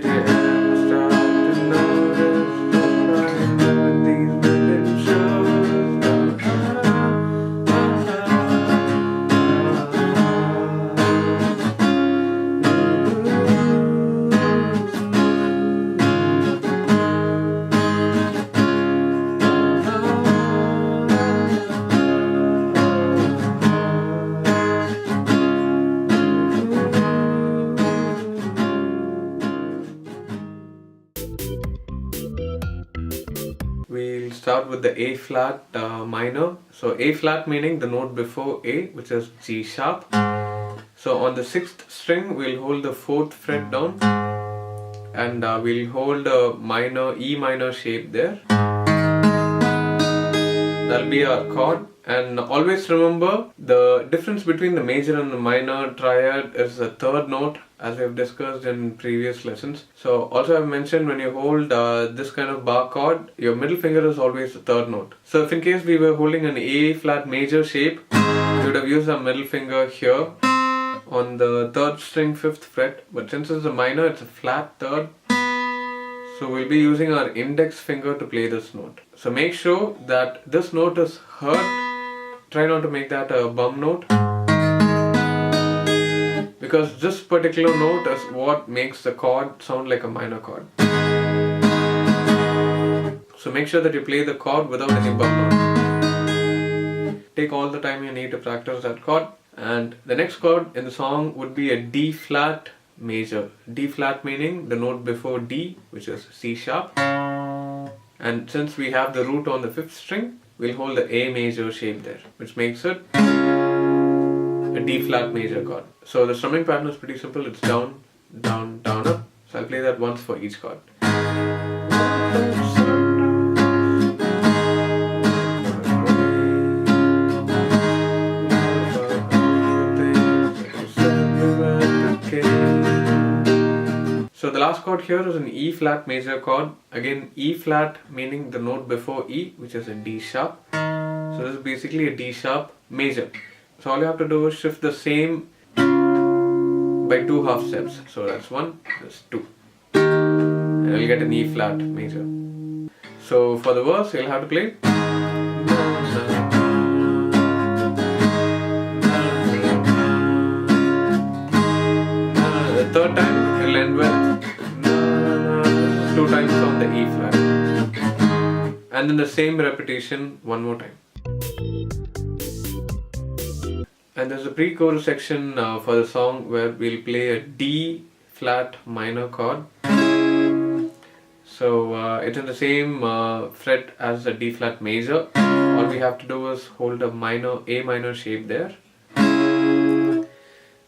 Did you ever stop to notice the crime when these women show? We'll start with the A flat minor. So A flat meaning the note before A, which is G sharp. So on the 6th string we'll hold the 4th fret down, and we'll hold a minor E minor shape there. That'll be our chord. And always remember the difference between the major and the minor triad is the 3rd note, as we have discussed in previous lessons. So also I've mentioned when you hold this kind of bar chord, your middle finger is always the 3rd note. So if in case we were holding an A flat major shape, we would have used our middle finger here on the 3rd string 5th fret, but since it's a minor, it's a flat 3rd. So we'll be using our index finger to play this note. So make sure that this note is heard. Try not to make that a bum note, because this particular note is what makes the chord sound like a minor chord. So make sure that you play the chord without any bum notes. Take all the time you need to practice that chord. And the next chord in the song would be a D flat major. D flat meaning the note before D, which is C sharp. And since we have the root on the 5th string, we'll hold the A major shape there, which makes it a D flat major chord. So the strumming pattern is pretty simple. It's down, down, down, up. So I'll play that once for each chord. So the last chord here is an E flat major chord. Again, E flat meaning the note before E, which is a D sharp. So this is basically a D sharp major. So all you have to do is shift the same by 2 half steps. So that's 1, that's 2. And you'll get an E flat major. So for the verse, you'll have to play. The 3rd time, you'll end with 2 times on the E flat, and then the same repetition 1 more time. And there's a pre-chorus section for the song where we'll play a D flat minor chord. So it's in the same fret as the D flat major. All we have to do is hold a minor A minor shape there.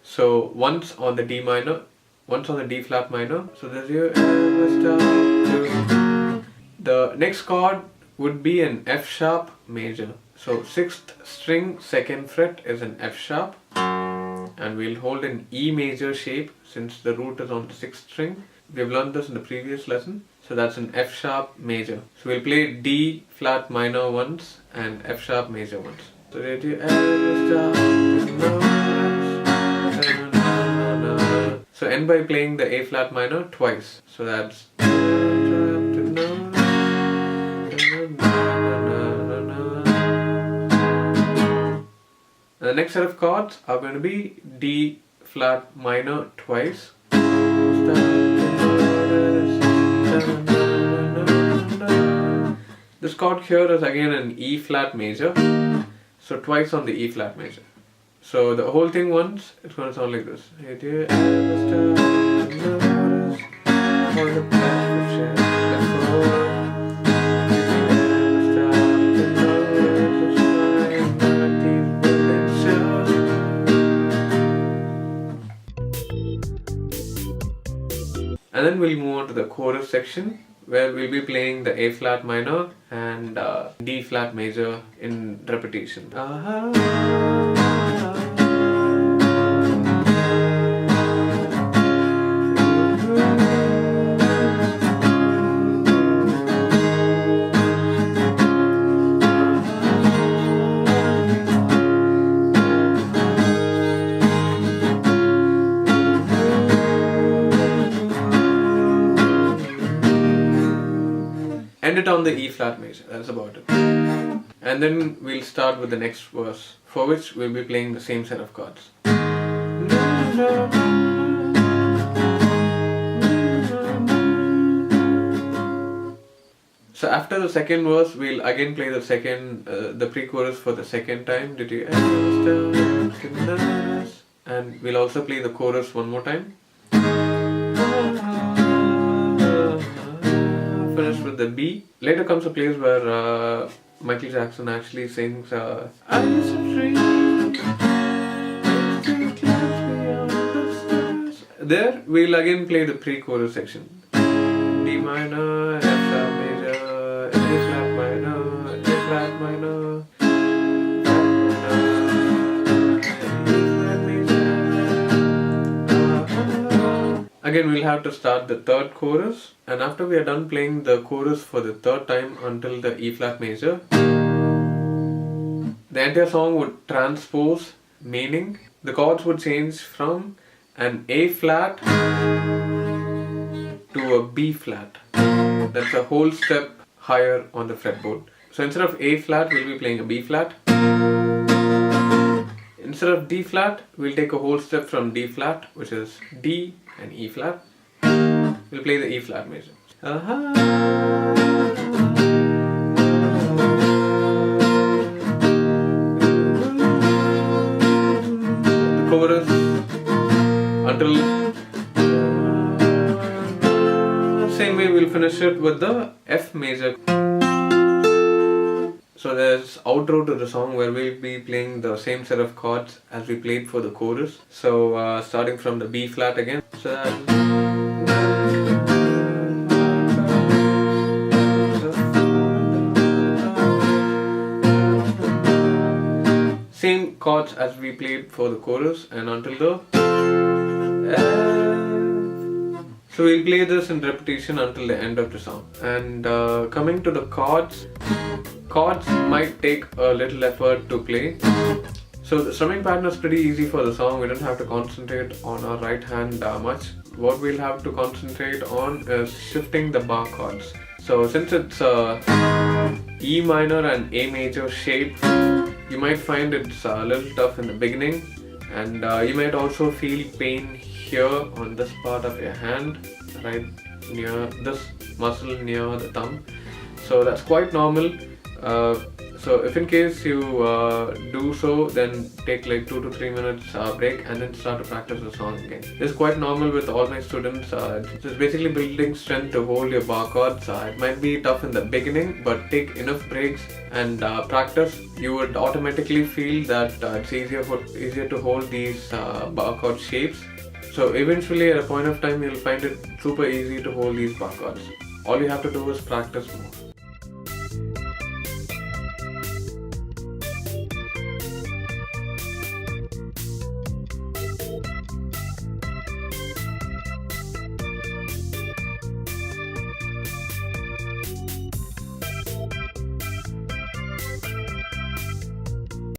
So once on the D minor, once on the D flat minor. So there's your ever stop to. The next chord would be an F sharp major. So 6th string 2nd fret is an F sharp, and we'll hold an E major shape since the root is on the 6th string. We've learned this in the previous lesson. So that's an F sharp major. So we'll play D flat minor once and F sharp major once. So did you ever stop to notice? So end by playing the A flat minor twice. So that's. And the next set of chords are going to be D flat minor twice. This chord here is again an E flat major. So twice on the E flat major. So the whole thing once, it's going to sound like this. Did you ever stop to notice all the past we've shared before? Did you ever stop to notice the smile that these women show? And then we'll move on to the chorus section, where we'll be playing the A flat minor and D flat major in repetition. end it on the E flat major. That's about it. And then we'll start with the next verse, for which we'll be playing the same set of chords. So after the second verse, we'll again play the pre-chorus for the second time. Did you understand? And we'll also play the chorus one more time. Finish with the B. Later comes a place where Michael Jackson actually sings I used to dream, there we'll again play the pre-chorus section. D minor, F sharp major, A flat minor, A flat minor, Again we'll have to start the third chorus, and after we are done playing the chorus for the third time until the E flat major, the entire song would transpose, meaning the chords would change from an A flat to a B flat. That's a whole step higher on the fretboard. So instead of A flat, we'll be playing a B flat. Instead of D flat, we'll take a whole step from D flat, which is D and E flat. We'll play the E flat major. The chorus until same way we'll finish it with the F major. So there's outro to the song where we'll be playing the same set of chords as we played for the chorus. So starting from the B flat again. So same chords as we played for the chorus and until the F. So we'll play this in repetition until the end of the song. And coming to the chords might take a little effort to play. So the strumming pattern is pretty easy for the song. We don't have to concentrate on our right hand much. What we'll have to concentrate on is shifting the bar chords. So since it's a E minor and A major shape, you might find it's a little tough in the beginning, and you might also feel pain here on this part of your hand, right near this muscle near the thumb. So that's quite normal. So if in case you do so, then take like 2 to 3 minutes break and then start to practice the song again. This is quite normal with all my students. It's basically building strength to hold your bar chords. It might be tough in the beginning, but take enough breaks and practice. You would automatically feel that it's easier to hold these bar chord shapes. So eventually at a point of time you'll find it super easy to hold these bar chords. All you have to do is practice more.